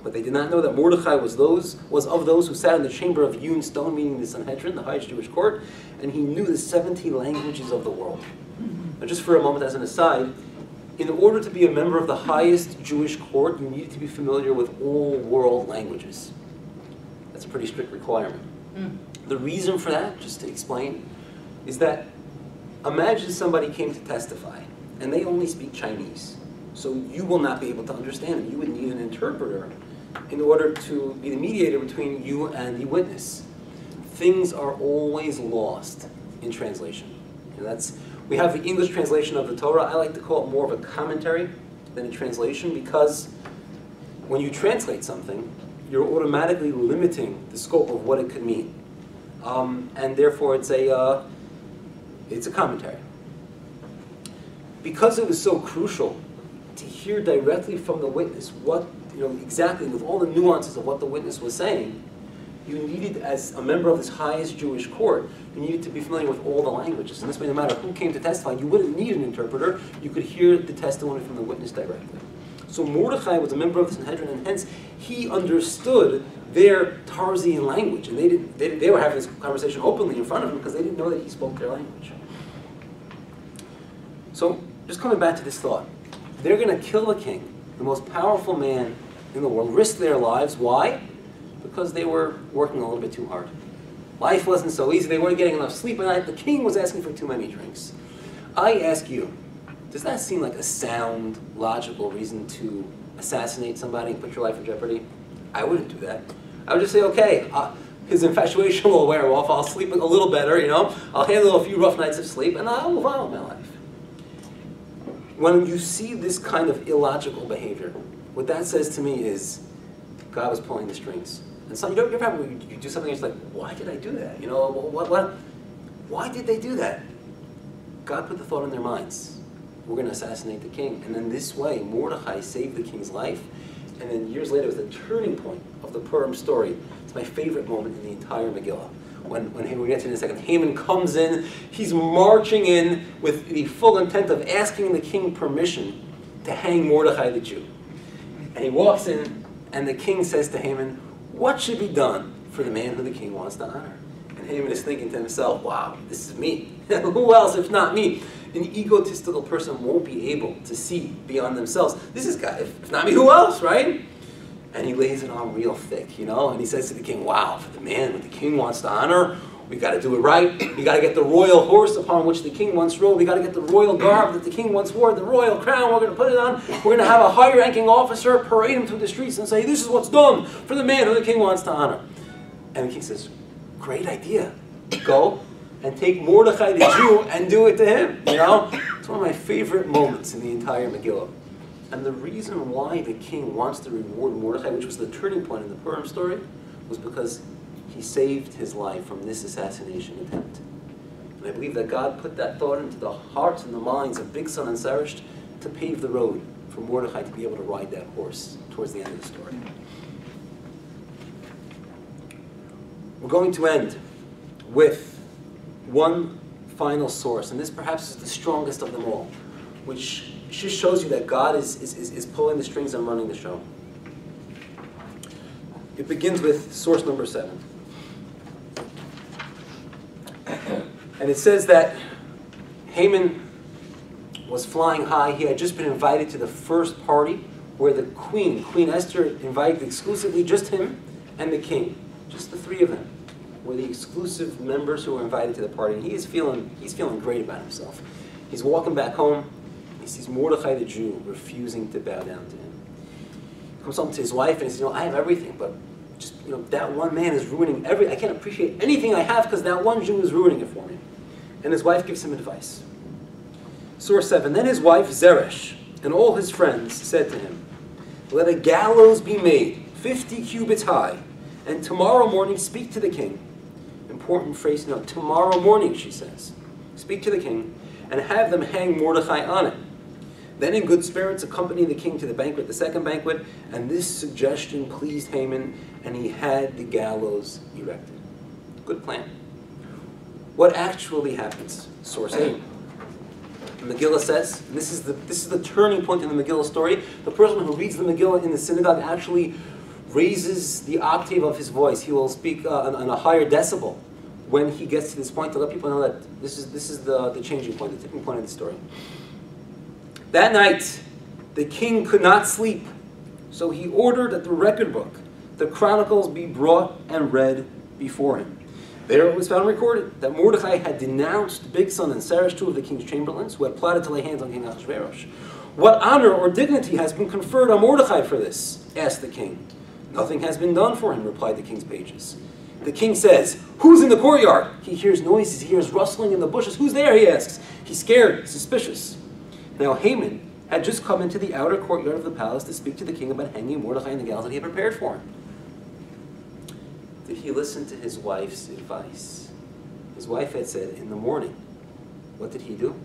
But they did not know that Mordechai was of those who sat in the chamber of hewn stone, meaning the Sanhedrin, the highest Jewish court, and he knew the 70 languages of the world. Now just for a moment as an aside, in order to be a member of the highest Jewish court, you needed to be familiar with all world languages. That's a pretty strict requirement. The reason for that, just to explain, is that imagine somebody came to testify, and they only speak Chinese. So you will not be able to understand them. You would need an interpreter in order to be the mediator between you and the witness. Things are always lost in translation. We have the English translation of the Torah. I like to call it more of a commentary than a translation, because when you translate something, you're automatically limiting the scope of what it could mean. And therefore it's a commentary. Because it was so crucial to hear directly from the witness what, exactly with all the nuances of what the witness was saying, you needed, as a member of this highest Jewish court, you needed to be familiar with all the languages. And this way, no matter who came to testify, you wouldn't need an interpreter. You could hear the testimony from the witness directly. So Mordechai was a member of the Sanhedrin, and hence he understood their Tarzian language. And they were having this conversation openly in front of him because they didn't know that he spoke their language. So just coming back to this thought, they're going to kill the king, the most powerful man in the world, risk their lives. Why? Because they were working a little bit too hard. Life wasn't so easy. They weren't getting enough sleep at night. The king was asking for too many drinks. I ask you, does that seem like a sound, logical reason to assassinate somebody and put your life in jeopardy? I wouldn't do that. I would just say, okay, his infatuation will wear off. I'll sleep a little better, I'll handle a few rough nights of sleep, and I'll move on with my life. When you see this kind of illogical behavior, what that says to me is God was pulling the strings. And so you do something and it's like, why did I do that? Why did they do that? God put the thought in their minds. We're going to assassinate the king. And then this way, Mordechai saved the king's life. And then years later, it was the turning point of the Purim story. It's my favorite moment in the entire Megillah. When we get to it in a second, Haman comes in, he's marching in with the full intent of asking the king permission to hang Mordechai the Jew. And he walks in, and the king says to Haman, what should be done for the man who the king wants to honor? And Haman is thinking to himself, wow, this is me. Who else if not me? An egotistical person won't be able to see beyond themselves. This is God, if not me, who else, right? And he lays it on real thick, and he says to the king, wow, for the man that the king wants to honor, we got to do it right. We got to get the royal horse upon which the king once rode. We got to get the royal garb that the king once wore, the royal crown. We're going to put it on. We're going to have a high-ranking officer parade him through the streets and say, this is what's done for the man who the king wants to honor. And the king says, great idea. Go and take Mordechai the Jew and do it to him. It's one of my favorite moments in the entire Megillah. And the reason why the king wants to reward Mordechai, which was the turning point in the Purim story, was because he saved his life from this assassination attempt. And I believe that God put that thought into the hearts and the minds of Big Son and Sarisht to pave the road for Mordechai to be able to ride that horse towards the end of the story. We're going to end with one final source, and this perhaps is the strongest of them all, which just shows you that God is pulling the strings and running the show. It begins with source number 7. And it says that Haman was flying high. He had just been invited to the first party where the Queen Esther, invited exclusively just him and the king. Just the three of them were the exclusive members who were invited to the party. And he's feeling great about himself. He's walking back home. He sees Mordechai the Jew refusing to bow down to him. He comes home to his wife and he says, I have everything, but just, that one man is ruining I can't appreciate anything I have because that one Jew is ruining it for me. And his wife gives him advice. Source 7, then his wife Zeresh and all his friends said to him, let a gallows be made 50 cubits high, and tomorrow morning speak to the king. Important phrase to note, tomorrow morning, she says. Speak to the king, and have them hang Mordechai on it. then in good spirits accompanying the king to the banquet, the second banquet, and this suggestion pleased Haman, and he had the gallows erected. Good plan. What actually happens? Source 8. The Megillah says, and this is the turning point in the Megillah story, the person who reads the Megillah in the synagogue actually raises the octave of his voice. He will speak on a higher decibel when he gets to this point to let people know that this is the changing point, the tipping point of the story. That night, the king could not sleep, so he ordered that the record book, the chronicles, be brought and read before him. There it was found recorded that Mordechai had denounced Bigsan and Seresh, two of the king's chamberlains, who had plotted to lay hands on King Ahasuerus. What honor or dignity has been conferred on Mordechai for this? Asked the king. Nothing has been done for him, replied the king's pages. The king says, who's in the courtyard? He hears noises, he hears rustling in the bushes. Who's there, he asks. He's scared, suspicious. Now Haman had just come into the outer courtyard of the palace to speak to the king about hanging Mordechai in the gallows that he had prepared for him. Did he listen to his wife's advice? His wife had said, in the morning. What did he do?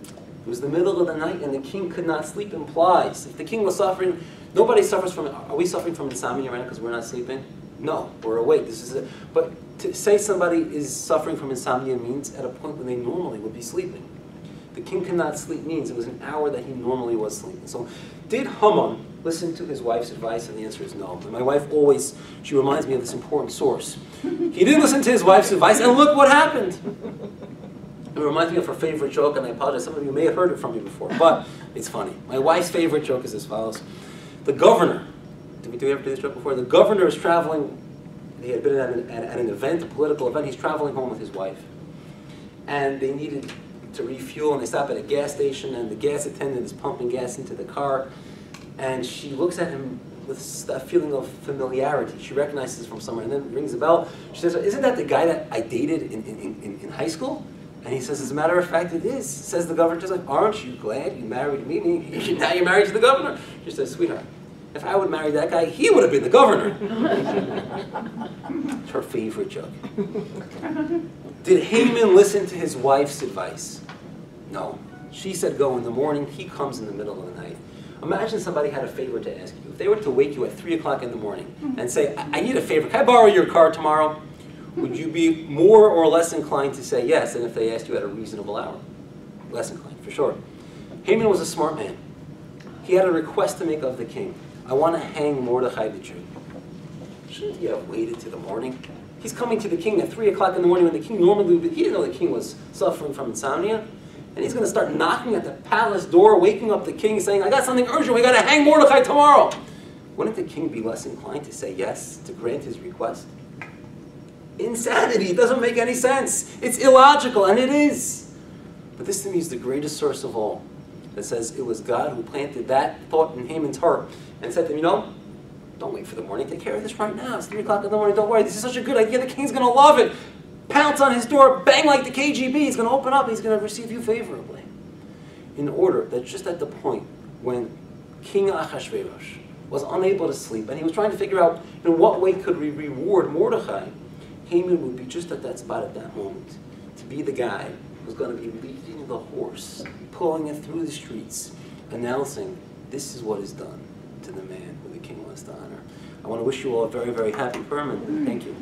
It was the middle of the night and the king could not sleep. Implies, if the king was suffering, nobody suffers from it. Are we suffering from insomnia right now because we're not sleeping? No, we're awake. This is it. But to say somebody is suffering from insomnia means at a point when they normally would be sleeping. The king cannot sleep means it was an hour that he normally was sleeping. So did Haman listen to his wife's advice? And the answer is no. And my wife always, she reminds me of this important source. He didn't listen to his wife's advice, and look what happened. It reminds me of her favorite joke, and I apologize, some of you may have heard it from me before, but it's funny. My wife's favorite joke is as follows. The governor, did we ever do this joke before? The governor is traveling, he had been at an event, a political event, he's traveling home with his wife. And they needed to refuel, and they stop at a gas station, and the gas attendant is pumping gas into the car, and she looks at him with a feeling of familiarity. She recognizes from somewhere, and then rings the bell. She says, isn't that the guy that I dated in high school? And he says, as a matter of fact, it is. Says the governor, just like, aren't you glad you married me? Now you're married to the governor. She says, sweetheart, if I would marry that guy, he would have been the governor. It's her favorite joke. Did Haman listen to his wife's advice? No. She said go in the morning, he comes in the middle of the night. Imagine somebody had a favor to ask you. If they were to wake you at 3 o'clock in the morning and say, I need a favor, can I borrow your car tomorrow? Would you be more or less inclined to say yes than if they asked you at a reasonable hour? Less inclined, for sure. Haman was a smart man. He had a request to make of the king. I want to hang Mordechai the Jew. Shouldn't he have waited to the morning? He's coming to the king at 3 o'clock in the morning when the king normally would be. He didn't know the king was suffering from insomnia. And he's going to start knocking at the palace door, waking up the king, saying, I got something urgent, we got to hang Mordechai tomorrow. Wouldn't the king be less inclined to say yes, to grant his request? Insanity. It doesn't make any sense. It's illogical, and it is. But this to me is the greatest source of all. That says it was God who planted that thought in Haman's heart and said to him, you know, don't wait for the morning. Take care of this right now. It's 3 o'clock in the morning. Don't worry. This is such a good idea. The king's going to love it. Pounce on his door. Bang like the KGB. He's going to open up. He's going to receive you favorably. In order that just at the point when King Ahasuerus was unable to sleep and he was trying to figure out in what way could we reward Mordechai, Haman would be just at that spot at that moment to be the guy who's going to be leading the horse, pulling it through the streets, announcing this is what is done to the man who the king wants to honor. I want to wish you all a very, very happy Purim, and thank you.